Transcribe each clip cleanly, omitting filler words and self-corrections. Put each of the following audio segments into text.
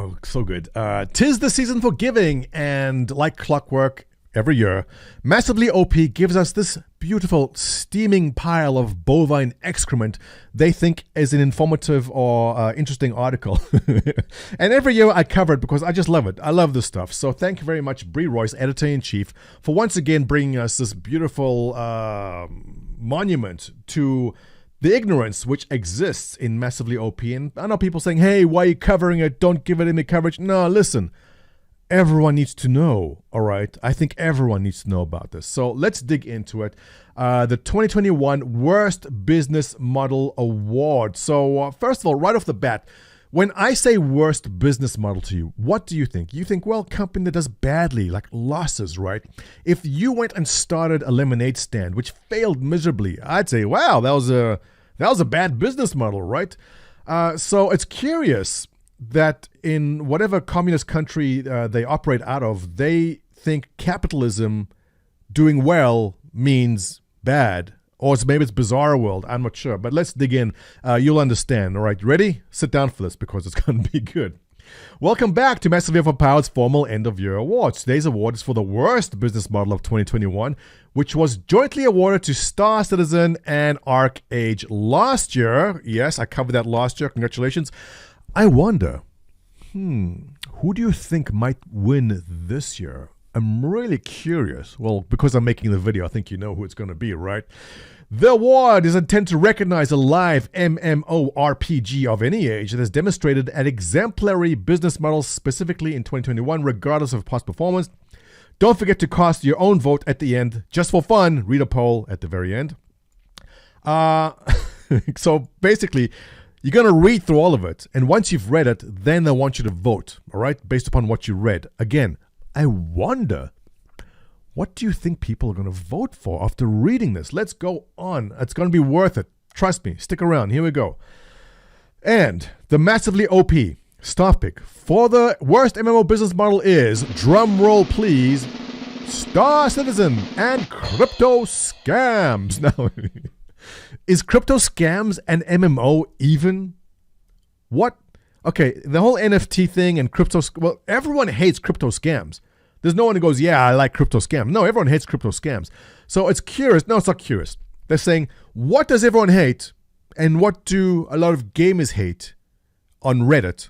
Oh, so good. 'Tis the season for giving, and like clockwork, every year, Massively OP gives us this beautiful steaming pile of bovine excrement they think is an informative or interesting article. And every year I cover it because I just love it. I love this stuff. So thank you very much, Bree Royce, Editor-in-Chief, for once again bringing us this beautiful monument to the ignorance which exists in Massively OP. And I know people saying, hey, why are you covering it? Don't give it any coverage. No, listen. Everyone needs to know, all right? I think everyone needs to know about this. So let's dig into it. The 2021 Worst Business Model Award. So first of all, right off the bat, when I say worst business model to you, what do you think? You think, well, company that does badly, like losses, right? If you went and started a lemonade stand, which failed miserably, I'd say, wow, that was a bad business model, right? So it's curious that in whatever communist country they operate out of, they think capitalism doing well means bad. Or maybe it's bizarre world. I'm not sure. But let's dig in. You'll understand. All right, ready? Sit down for this because it's going to be good. Welcome back to MassivelyOP Power's formal end-of-year awards. Today's award is for the worst business model of 2021, which was jointly awarded to Star Citizen and ArcAge last year. Yes, I covered that last year. Congratulations. I wonder, who do you think might win this year? I'm really curious. Well, because I'm making the video, I think you know who it's going to be, right? The award is intended to recognize a live MMORPG of any age that has demonstrated an exemplary business model specifically in 2021, regardless of past performance. Don't forget to cast your own vote at the end. Just for fun, read a poll at the very end. So basically, you're going to read through all of it. And once you've read it, then I want you to vote, all right, based upon what you read. Again, I wonder, what do you think people are going to vote for after reading this? Let's go on. It's going to be worth it. Trust me. Stick around. Here we go. And the Massively OP staff pick for the worst MMO business model is, drum roll please, Star Citizen and crypto scams. Now, is crypto scams and MMO even? What? Okay, the whole NFT thing and crypto, well, everyone hates crypto scams. There's no one who goes, yeah, I like crypto scams. No, everyone hates crypto scams. So it's curious. No, it's not curious. They're saying, what does everyone hate and what do a lot of gamers hate on Reddit?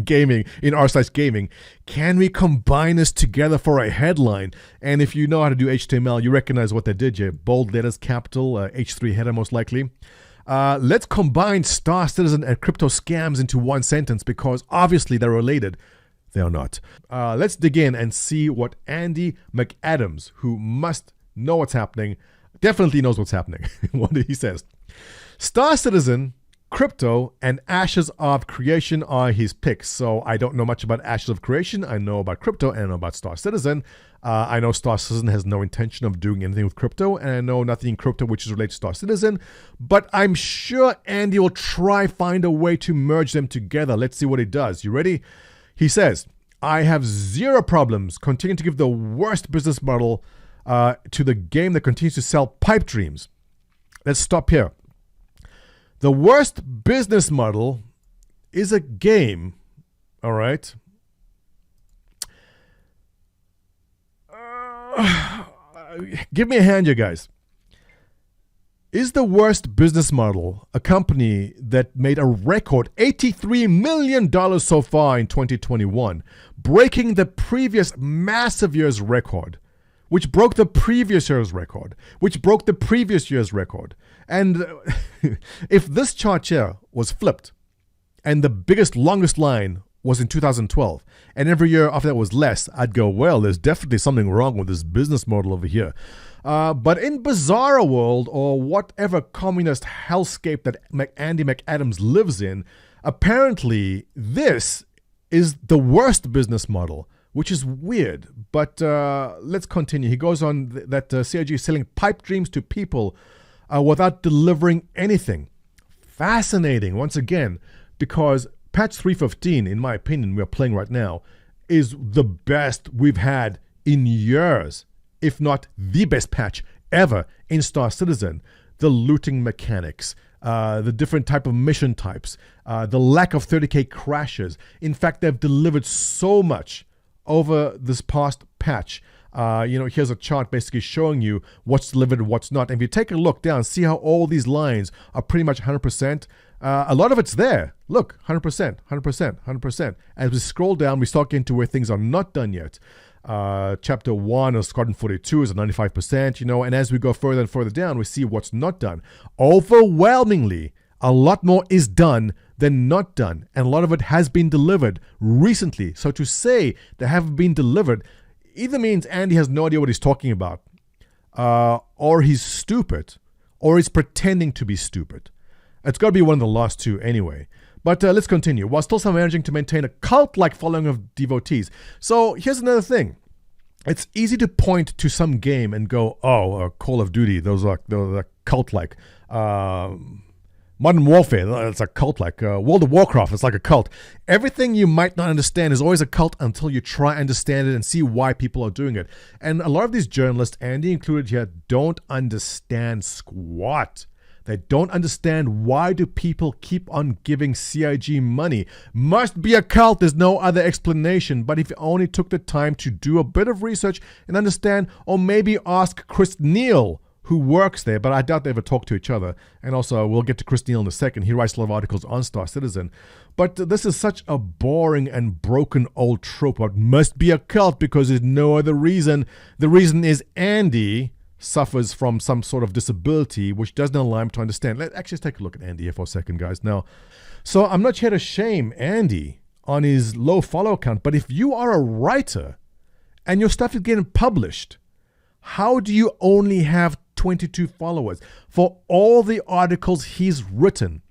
Gaming, in r/gaming. Can we combine this together for a headline? And if you know how to do HTML, you recognize what they did here. Bold letters, capital, H3 header most likely. Let's combine Star Citizen and crypto scams into one sentence because obviously they're related. They are not. Let's dig in and see what Andy McAdams, who must know what's happening, definitely knows what's happening. What he says. Star Citizen, crypto, and Ashes of Creation are his picks. So I don't know much about Ashes of Creation. I know about crypto and I know about Star Citizen. I know Star Citizen has no intention of doing anything with crypto, and I know nothing in crypto which is related to Star Citizen. But I'm sure Andy will find a way to merge them together. Let's see what he does. You ready? He says, I have zero problems continuing to give the worst business model to the game that continues to sell pipe dreams. Let's stop here. The worst business model is a game, all right? Give me a hand, you guys. Is the worst business model a company that made a record $83 million so far in 2021, breaking the previous massive year's record, which broke the previous year's record, which broke the previous year's record? And if this chart here was flipped and the biggest, longest line was in 2012, and every year after that was less, I'd go, well, there's definitely something wrong with this business model over here. But in Bizarro World, or whatever communist hellscape that Andy McAdams lives in, apparently this is the worst business model, which is weird. But let's continue. He goes on that CIG is selling pipe dreams to people without delivering anything. Fascinating, once again, because patch 315, in my opinion, we're playing right now, is the best we've had in years, if not the best patch ever in Star Citizen. The looting mechanics, the different type of mission types, the lack of 30K crashes. In fact, they've delivered so much over this past patch. Here's a chart basically showing you what's delivered and what's not. And if you take a look down, see how all these lines are pretty much 100%. A lot of it's there. Look, 100%, 100%, 100%. As we scroll down, we start getting to where things are not done yet. Chapter 1 of Squadron 42 is at 95%, and as we go further and further down, we see what's not done. Overwhelmingly, a lot more is done than not done, and a lot of it has been delivered recently. So to say they haven't been delivered either means Andy has no idea what he's talking about, or he's stupid, or he's pretending to be stupid. It's got to be one of the last two anyway. But let's continue. While still managing to maintain a cult-like following of devotees. So here's another thing. It's easy to point to some game and go, Call of Duty, those are cult-like. Modern Warfare, it's a cult-like. World of Warcraft, it's like a cult. Everything you might not understand is always a cult until you try to understand it and see why people are doing it. And a lot of these journalists, Andy included here, don't understand squat. They don't understand why do people keep on giving CIG money. Must be a cult, there's no other explanation. But if you only took the time to do a bit of research and understand, or maybe ask Chris Neal, who works there, but I doubt they ever talk to each other. And also, we'll get to Chris Neal in a second. He writes a lot of articles on Star Citizen. But this is such a boring and broken old trope. It must be a cult because there's no other reason. The reason is Andy suffers from some sort of disability which doesn't allow him to understand. Let's actually take a look at Andy here for a second, guys. Now, so I'm not here to shame Andy on his low follow count, but if you are a writer and your stuff is getting published, how do you only have 22 followers? For all the articles he's written,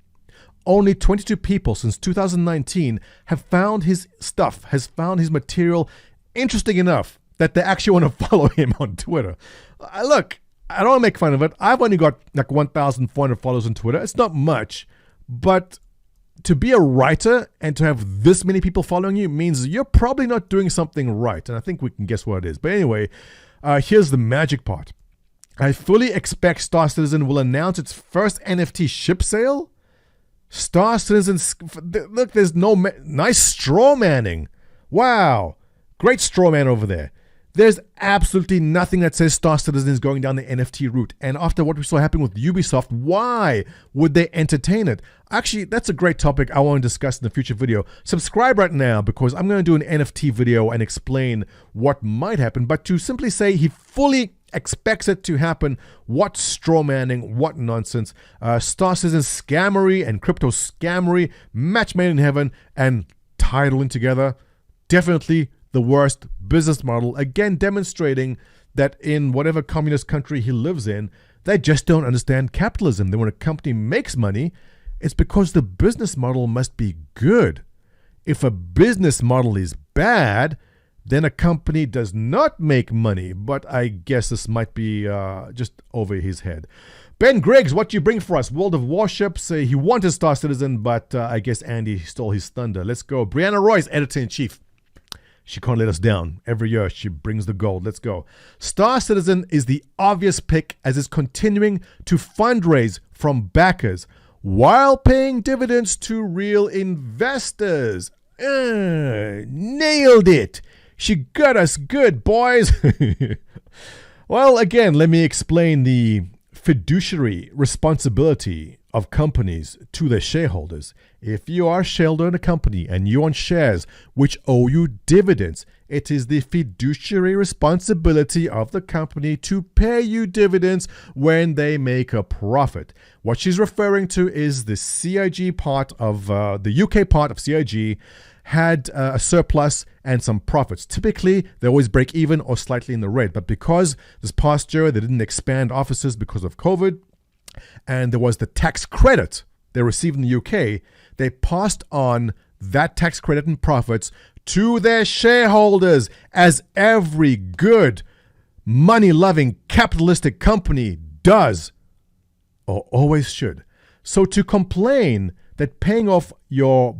only 22 people since 2019 have found his stuff, has found his material interesting enough that they actually want to follow him on Twitter. Look, I don't want to make fun of it. I've only got like 1,400 followers on Twitter. It's not much, but to be a writer and to have this many people following you means you're probably not doing something right. And I think we can guess what it is. But anyway, here's the magic part. I fully expect Star Citizen will announce its first NFT ship sale. Star Citizen, look, there's no nice straw manning. Wow, great straw man over there. There's absolutely nothing that says Star Citizen is going down the NFT route. And after what we saw happen with Ubisoft, why would they entertain it? Actually, that's a great topic I want to discuss in a future video. Subscribe right now because I'm going to do an NFT video and explain what might happen. But to simply say he fully expects it to happen, what straw manning, what nonsense. Star Citizen scammery and crypto scammery, match made in heaven and tidling together. Definitely the worst business model, again demonstrating that in whatever communist country he lives in, they just don't understand capitalism. Then when a company makes money, it's because the business model must be good. If a business model is bad, then a company does not make money. But I guess this might be just over his head. Ben Griggs, what do you bring for us? World of Warships. He wanted Star Citizen, but I guess Andy stole his thunder. Let's go. Brianna Royce, editor-in-chief. She can't let us down. Every year she brings the gold. Let's go. Star Citizen is the obvious pick as it's continuing to fundraise from backers while paying dividends to real investors. Nailed it. She got us good, boys. Well, again, let me explain the fiduciary responsibility of companies to their shareholders. If you are a shareholder in a company and you own shares which owe you dividends, it is the fiduciary responsibility of the company to pay you dividends when they make a profit. What she's referring to is the CIG part of the UK part of CIG had a surplus and some profits. Typically, they always break even or slightly in the red. But because this past year they didn't expand offices because of COVID, and there was the tax credit they received in the UK, they passed on that tax credit and profits to their shareholders, as every good, money-loving, capitalistic company does, or always should. So to complain that paying off your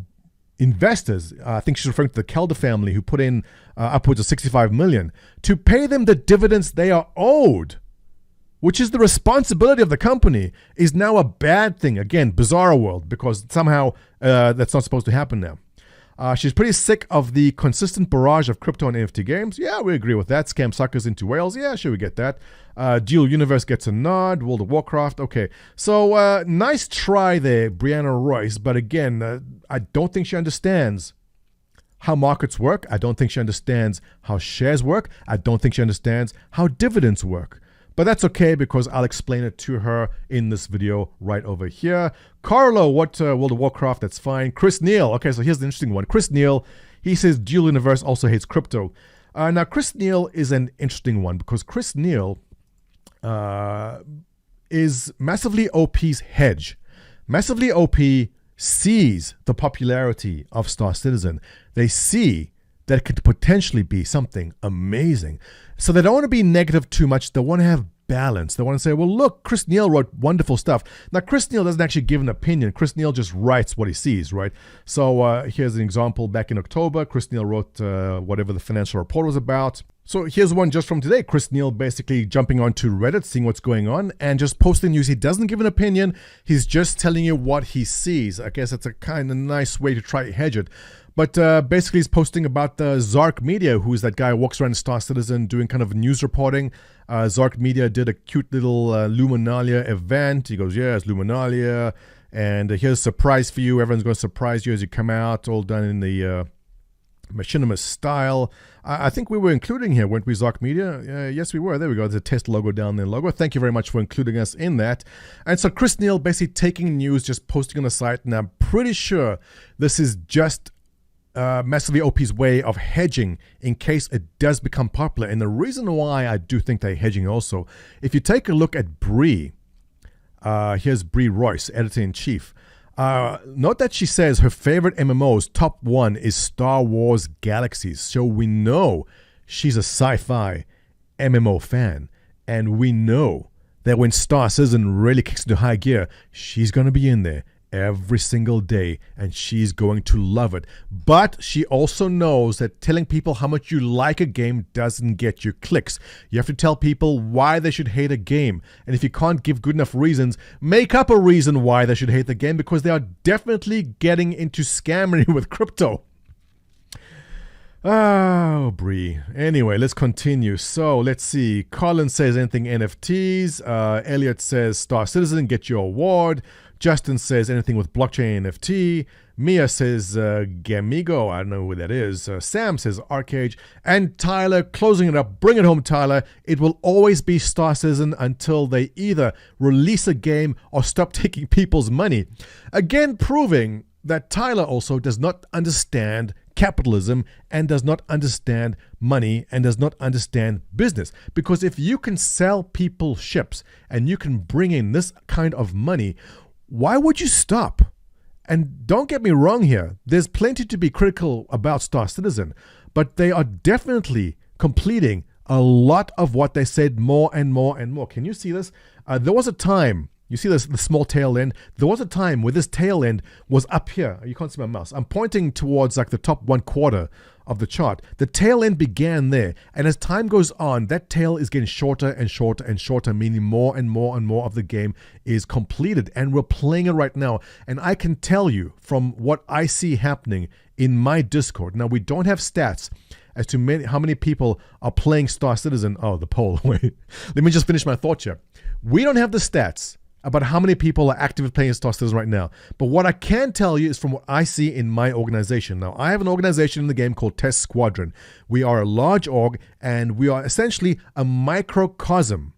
investors, I think she's referring to the Calder family who put in upwards of $65 million, to pay them the dividends they are owed, which is the responsibility of the company, is now a bad thing. Again, bizarre world, because somehow that's not supposed to happen now. She's pretty sick of the consistent barrage of crypto and NFT games. Yeah, we agree with that. Scam suckers into whales. Yeah, sure, we get that. Dual Universe gets a nod. World of Warcraft. Okay. So, nice try there, Brianna Royce. But again, I don't think she understands how markets work. I don't think she understands how shares work. I don't think she understands how dividends work. But that's okay, because I'll explain it to her in this video right over here. Carlo, what World of Warcraft? That's fine. Chris Neal. Okay, so here's the interesting one. Chris Neal, he says Dual Universe also hates crypto. Now, Chris Neal is an interesting one, because Chris Neal is Massively OP's hedge. Massively OP sees the popularity of Star Citizen. They see that it could potentially be something amazing. So they don't want to be negative too much. They want to have balance. They want to say, well, look, Chris Neal wrote wonderful stuff. Now, Chris Neal doesn't actually give an opinion. Chris Neal just writes what he sees, right? So here's an example. Back in October, Chris Neal wrote whatever the financial report was about. So here's one just from today. Chris Neal basically jumping onto Reddit, seeing what's going on, and just posting news. He doesn't give an opinion. He's just telling you what he sees. I guess it's a kind of nice way to try to hedge it. But basically, he's posting about Zark Media, who's that guy who walks around Star Citizen doing kind of news reporting. Zark Media did a cute little Luminalia event. He goes, yeah, it's Luminalia. And here's a surprise for you. Everyone's going to surprise you as you come out, all done in the machinima style. I think we were including here, weren't we, Zark Media? Yes, we were. There we go. There's a test logo down there. Logo. Thank you very much for including us in that. And so Chris Neal basically taking news, just posting on the site. And I'm pretty sure this is just Massively OP's way of hedging in case it does become popular. And the reason why I do think they're hedging also, if you take a look at Bree, here's Bree Royce, editor-in-chief. Note that she says her favorite MMO's top one is Star Wars Galaxies. So we know she's a sci-fi MMO fan. And we know that when Star Citizen really kicks into high gear, she's going to be in there every single day, and she's going to love it. But she also knows that telling people how much you like a game doesn't get you clicks. You have to tell people why they should hate a game. And if you can't give good enough reasons, make up a reason why they should hate the game, because they are definitely getting into scammery with crypto. Oh, Bree. Anyway, let's continue. So, let's see. Colin says anything NFTs. Elliot says Star Citizen, get your award. Justin says anything with blockchain NFT. Mia says Gamigo. I don't know who that is. Sam says Arcade. And Tyler, closing it up. Bring it home, Tyler. It will always be Star Citizen until they either release a game or stop taking people's money. Again, proving that Tyler also does not understand capitalism and does not understand money and does not understand business. Because if you can sell people ships and you can bring in this kind of money, why would you stop? And don't get me wrong here. There's plenty to be critical about Star Citizen, but they are definitely completing a lot of what they said more and more and more. Can you see this? There was a time, you see this, the small tail end? There was a time where this tail end was up here. You can't see my mouse. I'm pointing towards like the top 1/4 of the chart. The tail end began there, and as time goes on, that tail is getting shorter and shorter and shorter, meaning more and more and more of the game is completed, and we're playing it right now. And I can tell you from what I see happening in my Discord, now we don't have stats as to how many people are playing Star Citizen. Oh, the poll. Wait, let me just finish my thought here. We don't have the stats about how many people are actively playing Star Citizen right now. But what I can tell you is from what I see in my organization. Now, I have an organization in the game called Test Squadron. We are a large org, and we are essentially a microcosm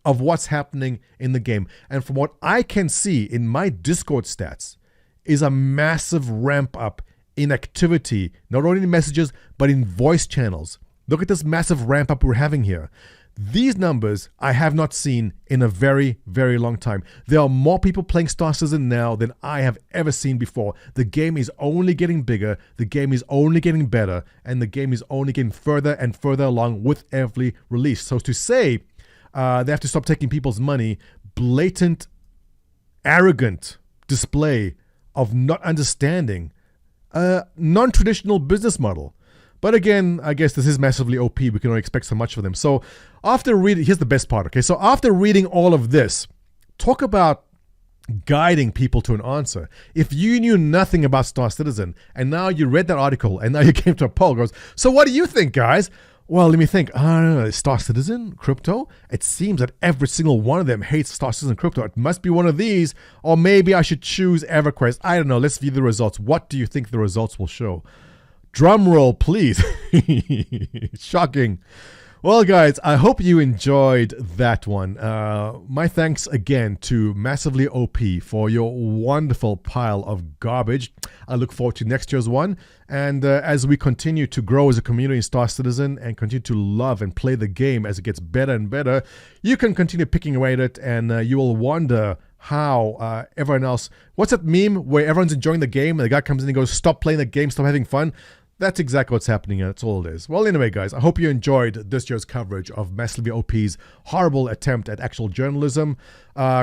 of what's happening in the game. And from what I can see in my Discord stats is a massive ramp up in activity, not only in messages, but in voice channels. Look at this massive ramp up we're having here. These numbers I have not seen in a very, very long time. There are more people playing Star Citizen now than I have ever seen before. The game is only getting bigger, the game is only getting better, and the game is only getting further and further along with every release. So to say they have to stop taking people's money, blatant, arrogant display of not understanding a non-traditional business model. But again, I guess this is massively OP. We can only expect so much from them. So after reading, here's the best part, okay? So after reading all of this, talk about guiding people to an answer. If you knew nothing about Star Citizen and now you read that article and now you came to a poll, goes, so what do you think, guys? Well, let me think. I don't know, Star Citizen, crypto? It seems that every single one of them hates Star Citizen crypto. It must be one of these, or maybe I should choose EverQuest. I don't know. Let's view the results. What do you think the results will show? Drum roll, please. Shocking. Well, guys, I hope you enjoyed that one. My thanks again to Massively OP for your wonderful pile of garbage. I look forward to next year's one. And as we continue to grow as a community in Star Citizen and continue to love and play the game as it gets better and better, you can continue picking away at it, and you will wonder how everyone else... What's that meme where everyone's enjoying the game and the guy comes in and goes, stop playing the game, stop having fun? That's exactly what's happening, and that's all it is. Well, anyway, guys, I hope you enjoyed this year's coverage of Massively OP's horrible attempt at actual journalism.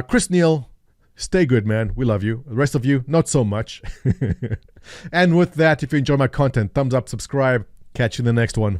Chris Neal, stay good, man. We love you. The rest of you, not so much. And with that, if you enjoy my content, thumbs up, subscribe. Catch you in the next one.